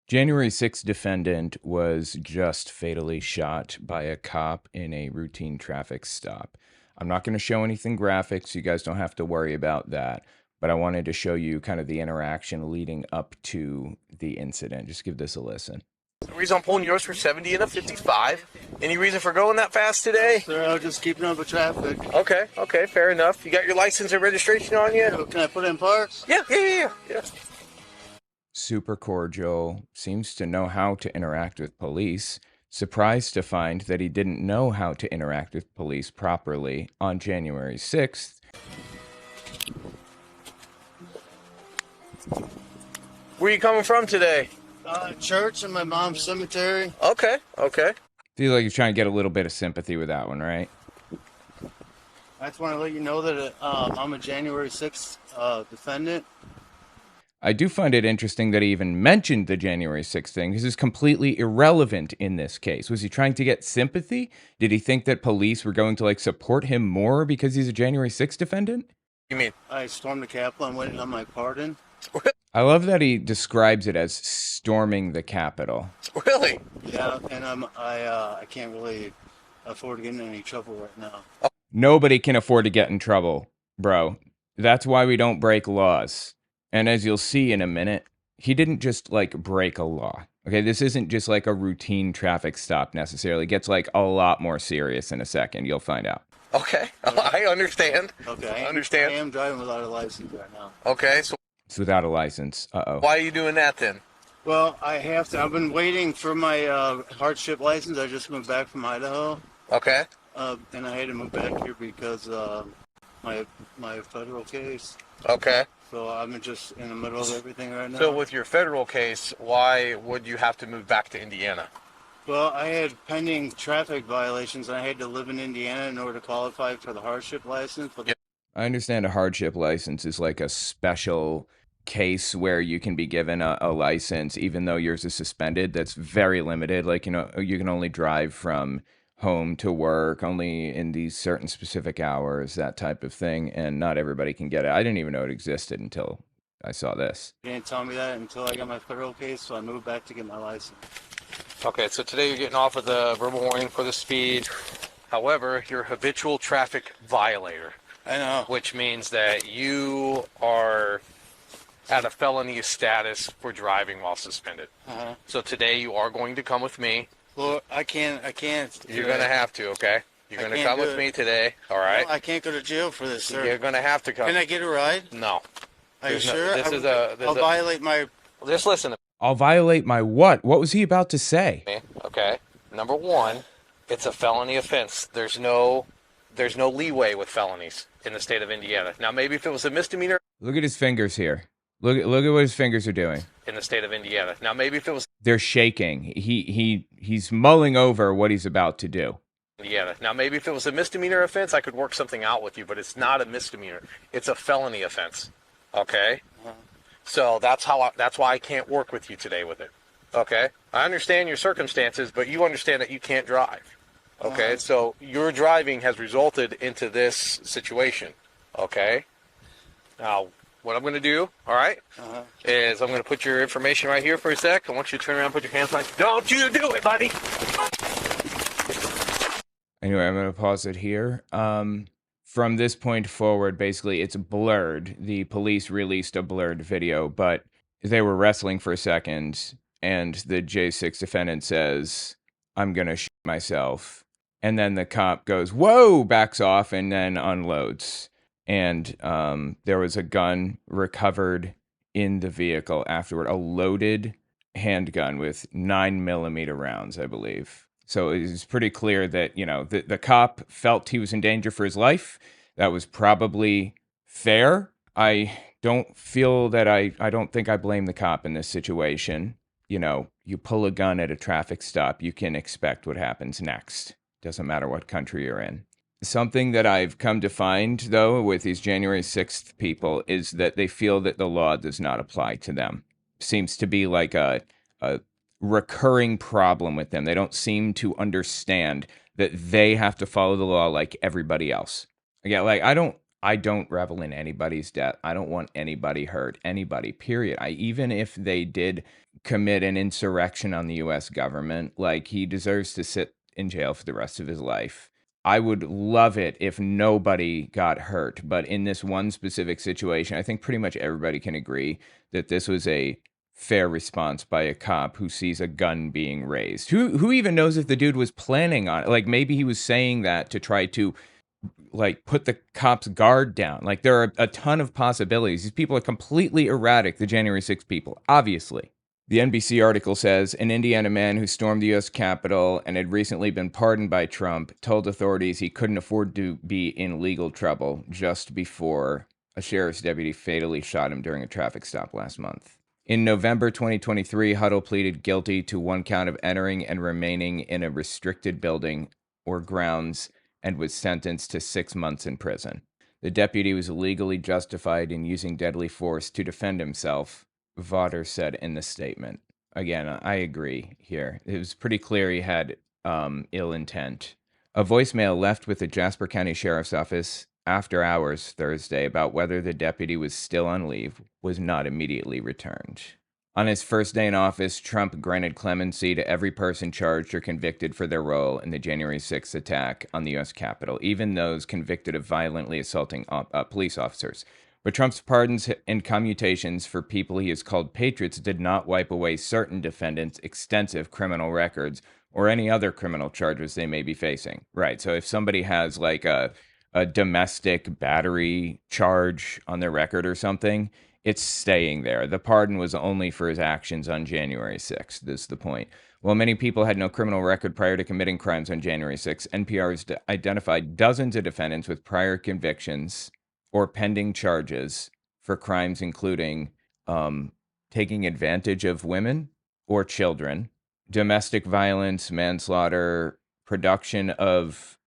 January 6th defendant was just fatally shot by a cop in a routine traffic stop. I'm not going to show anything graphic, so you guys don't have to worry about that. But I wanted to show you kind of the interaction leading up to the incident. Just give this a listen. The reason I'm pulling yours for 70 and a 55. Any reason for going that fast today? Sir, I was just keeping up with traffic. Okay, fair enough. You got your license and registration on you? Can I put in parks? Yeah. Super cordial, seems to know how to interact with police. Surprised to find that he didn't know how to interact with police properly on January 6th. Where you coming from today? Church and my mom's cemetery. Okay. Feel like you're trying to get a little bit of sympathy with that one, right? I just want to let you know that I'm a January 6th defendant. I do find it interesting that he even mentioned the January 6th thing because it's completely irrelevant in this case. Was he trying to get sympathy? Did he think that police were going to support him more because he's a January 6th defendant? You mean? I stormed the Capitol and waiting on my pardon. I love that he describes it as storming the Capitol. Really? Yeah, and I can't really afford to get in any trouble right now. Nobody can afford to get in trouble, bro. That's why we don't break laws. And as you'll see in a minute, he didn't just break a law. Okay, this isn't just a routine traffic stop necessarily. It gets a lot more serious in a second. You'll find out. Okay, I understand. Okay, I understand. I am driving without a license right now. Okay, so It's without a license. Uh-oh. why are you doing that then? Well, I have to. I've been waiting for my hardship license. I just moved back from Idaho, Okay. and I had to move back here because my federal case. Okay. So I'm just in the middle of everything right now. So with your federal case, why would you have to move back to Indiana? Well, I had pending traffic violations, and I had to live in Indiana in order to qualify for the hardship license. But I understand a hardship license is a special case where you can be given a license even though yours is suspended. That's very limited. You can only drive from home to work only in these certain specific hours, that type of thing, and not everybody can get it. I didn't even know it existed until I saw this. they didn't tell me that until I got my federal case, so I moved back to get my license. Okay, so today you're getting off with a verbal warning for the speed. However, you're a habitual traffic violator. I know. Which means that you are at a felony status for driving while suspended. Uh-huh. So today you are going to come with me. Well, I can't. You're going to have to, okay? You're going to come with me today, all right? No, I can't go to jail for this, sir. You're going to have to come. Can I get a ride? No. Are you There's no- sure? this is I'll violate my. Just listen to I'll violate my what? What was he about to say? me, okay? Number one, it's a felony offense. There's no leeway with felonies in the state of Indiana. Now, maybe if it was a misdemeanor Look at his fingers here. Look at what his fingers are doing. in the state of Indiana. Now, maybe if it was They're shaking. He's mulling over what he's about to do. Indiana. Now, maybe if it was a misdemeanor offense, I could work something out with you, but it's not a misdemeanor. It's a felony offense. Okay? So that's why I can't work with you today with it. Okay? I understand your circumstances, but you understand that you can't drive. Okay? So your driving has resulted into this situation. Okay? Now, what I'm going to do, all right, is I'm going to put your information right here for a sec. I want you to turn around and put your hands like, don't you do it, buddy. Anyway, I'm going to pause it here. From this point forward, basically, it's blurred. The police released a blurred video, but they were wrestling for a second, and the J6 defendant says, I'm going to shoot myself. And then the cop goes, whoa, backs off, and then unloads. And there was a gun recovered in the vehicle afterward, a loaded handgun with 9mm rounds, I believe. So it was pretty clear that, the cop felt he was in danger for his life. That was probably fair. I don't feel that I don't think I blame the cop in this situation. You pull a gun at a traffic stop, you can expect what happens next. Doesn't matter what country you're in. Something that I've come to find, though, with these January 6th people is that they feel that the law does not apply to them. Seems to be like a recurring problem with them. They don't seem to understand that they have to follow the law like everybody else. Again, I don't revel in anybody's death. I don't want anybody hurt, anybody, period. Even if they did commit an insurrection on the U.S. government. Like, he deserves to sit in jail for the rest of his life. I would love it if nobody got hurt, but in this one specific situation, I think pretty much everybody can agree that this was a fair response by a cop who sees a gun being raised. Who even knows if the dude was planning on it? Like, maybe he was saying that to try to, like, put the cop's guard down. Like, there are a ton of possibilities. These people are completely erratic, the January 6th people, obviously. The NBC article says an Indiana man who stormed the U.S. Capitol and had recently been pardoned by Trump told authorities he couldn't afford to be in legal trouble just before a sheriff's deputy fatally shot him during a traffic stop last month. In November 2023, Huttle pleaded guilty to one count of entering and remaining in a restricted building or grounds and was sentenced to 6 months in prison. The deputy was legally justified in using deadly force to defend himself, Vaughter said in the statement. Again, I agree here. It was pretty clear he had ill intent. A voicemail left with the Jasper County Sheriff's Office after hours Thursday about whether the deputy was still on leave was not immediately returned. On his first day in office, Trump granted clemency to every person charged or convicted for their role in the January 6th attack on the U.S. Capitol, even those convicted of violently assaulting police officers. But Trump's pardons and commutations for people he has called patriots did not wipe away certain defendants' extensive criminal records or any other criminal charges they may be facing. Right, so if somebody has like a domestic battery charge on their record or something, it's staying there. The pardon was only for his actions on January 6th. This is the point. While many people had no criminal record prior to committing crimes on January 6th, NPR has identified dozens of defendants with prior convictions or pending charges for crimes including taking advantage of women or children, domestic violence, manslaughter, production of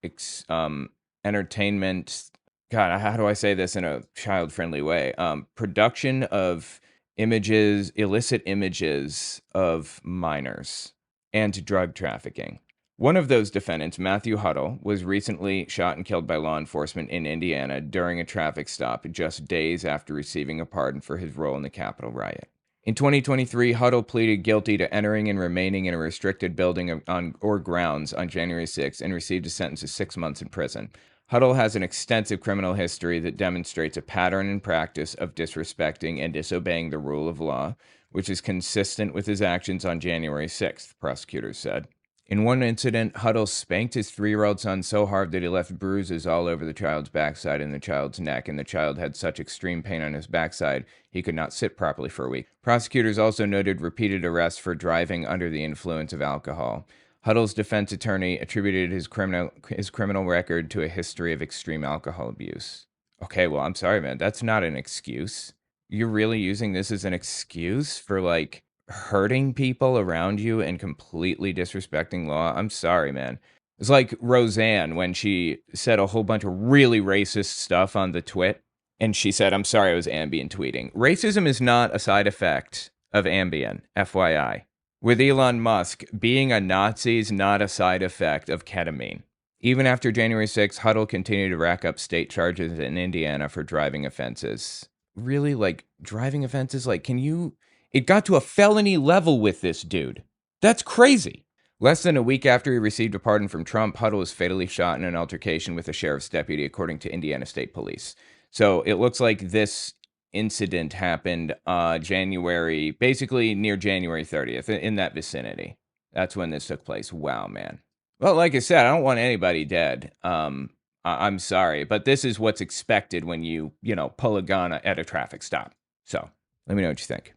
entertainment. God, how do I say this in a child-friendly way? Production of images, illicit images of minors, and drug trafficking. One of those defendants, Matthew Huttle, was recently shot and killed by law enforcement in Indiana during a traffic stop just days after receiving a pardon for his role in the Capitol riot. In 2023, Huttle pleaded guilty to entering and remaining in a restricted building or grounds on January 6th and received a sentence of 6 months in prison. Huttle has an extensive criminal history that demonstrates a pattern and practice of disrespecting and disobeying the rule of law, which is consistent with his actions on January 6th, prosecutors said. In one incident, Huttle spanked his 3-year-old son so hard that he left bruises all over the child's backside and the child's neck, and the child had such extreme pain on his backside he could not sit properly for a week. Prosecutors also noted repeated arrests for driving under the influence of alcohol. Huttle's defense attorney attributed his criminal record to a history of extreme alcohol abuse. Okay, well, I'm sorry, man. That's not an excuse. You're really using this as an excuse for, like, hurting people around you and completely disrespecting law? I'm sorry, man. It's like Roseanne when she said a whole bunch of really racist stuff on the twit, and she said, I'm sorry, I was Ambien tweeting. Racism is not a side effect of Ambien, FYI. With Elon Musk, being a Nazi is not a side effect of ketamine. Even after January 6th, Huttle continued to rack up state charges in Indiana for driving offenses. Really? Like, driving offenses? Like, It got to a felony level with this dude. That's crazy. Less than a week after he received a pardon from Trump, Huttle was fatally shot in an altercation with a sheriff's deputy, according to Indiana State Police. So it looks like this incident happened basically near January 30th, in that vicinity. That's when this took place. Wow, man. Well, like I said, I don't want anybody dead. I'm sorry, but this is what's expected when you pull a gun at a traffic stop. So let me know what you think.